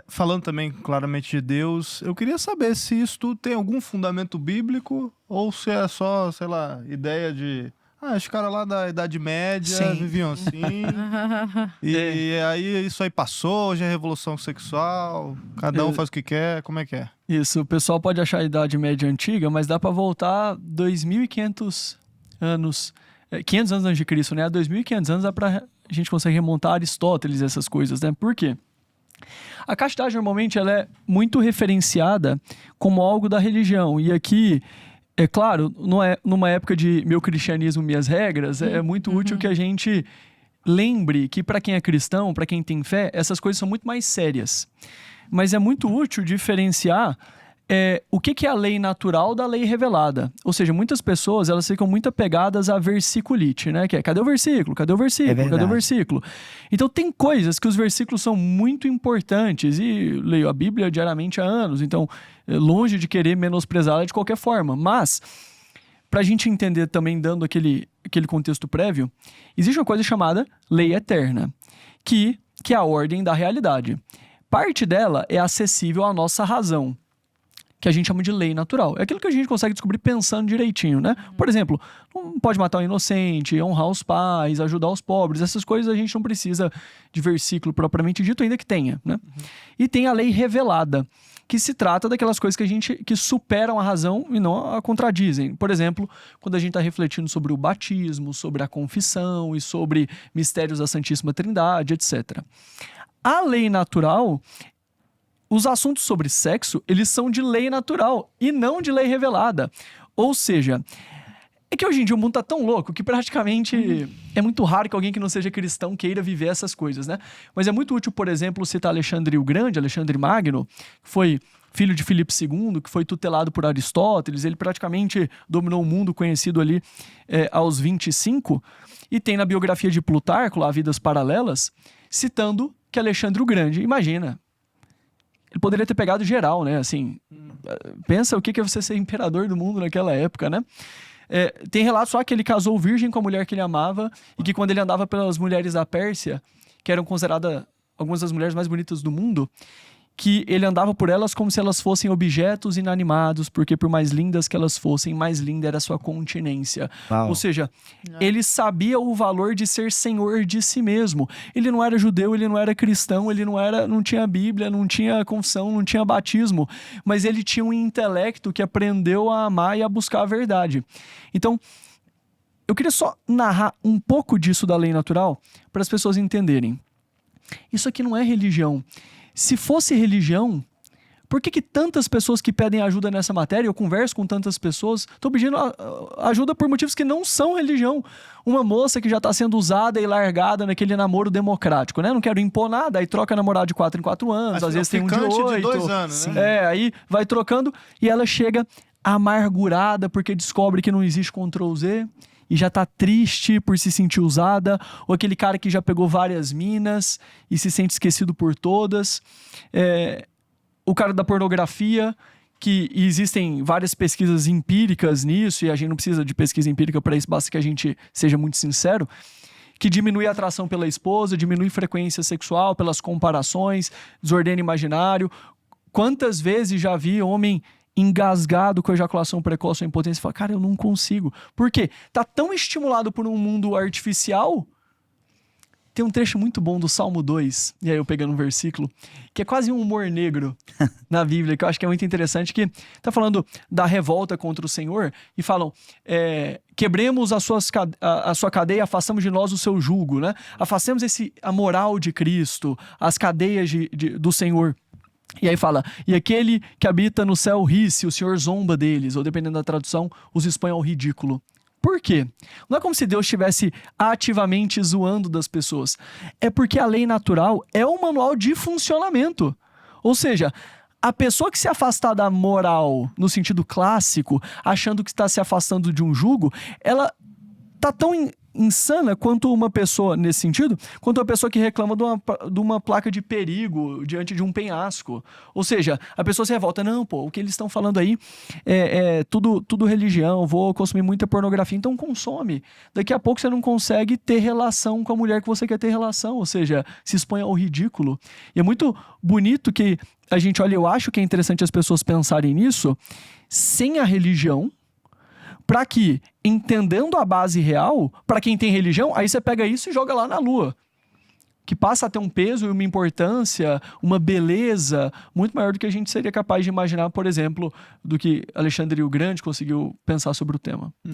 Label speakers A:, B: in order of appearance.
A: Falando também claramente de Deus, eu queria saber se isso tudo tem algum fundamento bíblico ou se é só, sei lá, ideia de... os caras lá da Idade Média
B: Sim.
A: viviam assim, e aí isso aí passou, hoje é revolução sexual, cada um faz o que quer, como é que é?
C: Isso, o pessoal pode achar a Idade Média antiga, mas dá para voltar 2.500 anos, 500 anos antes de Cristo, né? A 2.500 anos a gente consegue remontar Aristóteles, essas coisas, né? Por quê? A castidade, normalmente, ela é muito referenciada como algo da religião. E aqui, é claro, não é numa época de meu cristianismo, minhas regras, é muito útil que a gente lembre que para quem é cristão, para quem tem fé, essas coisas são muito mais sérias. Mas é muito útil diferenciar o que é a lei natural da lei revelada. Ou seja, muitas pessoas, elas ficam muito apegadas à versiculite, né? Que é, cadê o versículo? Cadê o versículo? Cadê o versículo? Então, tem coisas que os versículos são muito importantes, e leio a Bíblia diariamente há anos, então, longe de querer menosprezá-la de qualquer forma. Mas, para a gente entender também, dando aquele contexto prévio, existe uma coisa chamada lei eterna, que é a ordem da realidade. Parte dela é acessível à nossa razão, que a gente chama de lei natural. É aquilo que a gente consegue descobrir pensando direitinho, né? Por exemplo, não pode matar um inocente, honrar os pais, ajudar os pobres, essas coisas a gente não precisa de versículo propriamente dito, ainda que tenha, né? E tem a lei revelada, que se trata daquelas coisas que superam a razão e não a contradizem. Por exemplo, quando a gente está refletindo sobre o batismo, sobre a confissão e sobre mistérios da Santíssima Trindade, etc. A lei natural, os assuntos sobre sexo, eles são de lei natural e não de lei revelada. Ou seja, é que hoje em dia o mundo tá tão louco que praticamente é muito raro que alguém que não seja cristão queira viver essas coisas, né? Mas é muito útil, por exemplo, citar Alexandre o Grande, Alexandre Magno, que foi filho de Filipe II, que foi tutelado por Aristóteles. Ele praticamente dominou o mundo conhecido ali aos 25. E tem na biografia de Plutarco, lá, Vidas Paralelas, citando que Alexandre o Grande, imagina, ele poderia ter pegado geral, né? Assim, pensa o que é você ser imperador do mundo naquela época, né? Tem relatos só que ele casou virgem com a mulher que ele amava e que quando ele andava pelas mulheres da Pérsia, que eram consideradas algumas das mulheres mais bonitas do mundo, que ele andava por elas como se elas fossem objetos inanimados, porque por mais lindas que elas fossem, mais linda era a sua continência.
B: Uau.
C: Ou seja, ele sabia o valor de ser senhor de si mesmo. Ele não era judeu, ele não era cristão, ele não tinha Bíblia, não tinha confissão, não tinha batismo, mas ele tinha um intelecto que aprendeu a amar e a buscar a verdade. Então, eu queria só narrar um pouco disso da lei natural para as pessoas entenderem. Isso aqui não é religião. Se fosse religião, por que tantas pessoas que pedem ajuda nessa matéria, eu converso com tantas pessoas, estão pedindo ajuda por motivos que não são religião? Uma moça que já está sendo usada e largada naquele namoro democrático, né? Não quero impor nada, aí troca namorado de 4 em 4 anos, às vezes tem um de 8.
A: De 2 anos, né?
C: Aí vai trocando e ela chega amargurada porque descobre que não existe Ctrl Z. E já tá triste por se sentir usada, ou aquele cara que já pegou várias minas e se sente esquecido por todas, o cara da pornografia, que existem várias pesquisas empíricas nisso, e a gente não precisa de pesquisa empírica para isso, basta que a gente seja muito sincero, que diminui a atração pela esposa, diminui frequência sexual pelas comparações, desordem imaginário. Quantas vezes já vi homem engasgado com ejaculação precoce ou impotência, fala, cara, eu não consigo. Por quê? Tá tão estimulado por um mundo artificial. Tem um trecho muito bom do Salmo 2, e aí eu pegando um versículo, que é quase um humor negro na Bíblia, que eu acho que é muito interessante, que tá falando da revolta contra o Senhor, e falam, quebremos a sua cadeia, afastamos de nós o seu jugo, né? Afastemos a moral de Cristo, as cadeias do Senhor. E aí fala, e aquele que habita no céu ri se o Senhor zomba deles, ou dependendo da tradução, os expõe ao ridículo. Por quê? Não é como se Deus estivesse ativamente zoando das pessoas. É porque a lei natural é um manual de funcionamento. Ou seja, a pessoa que se afastar da moral, no sentido clássico, achando que está se afastando de um jugo, ela está tão insana quanto uma pessoa, nesse sentido, quanto uma pessoa que reclama de uma placa de perigo diante de um penhasco. Ou seja, a pessoa se revolta, não, pô, o que eles estão falando aí é tudo religião, vou consumir muita pornografia, então consome. Daqui a pouco você não consegue ter relação com a mulher que você quer ter relação, ou seja, se expõe ao ridículo. E é muito bonito que a gente olha, eu acho que é interessante as pessoas pensarem nisso, sem a religião, para que, entendendo a base real, para quem tem religião, aí você pega isso e joga lá na lua. Que passa a ter um peso e uma importância, uma beleza muito maior do que a gente seria capaz de imaginar, por exemplo, do que Alexandre o Grande conseguiu pensar sobre o tema.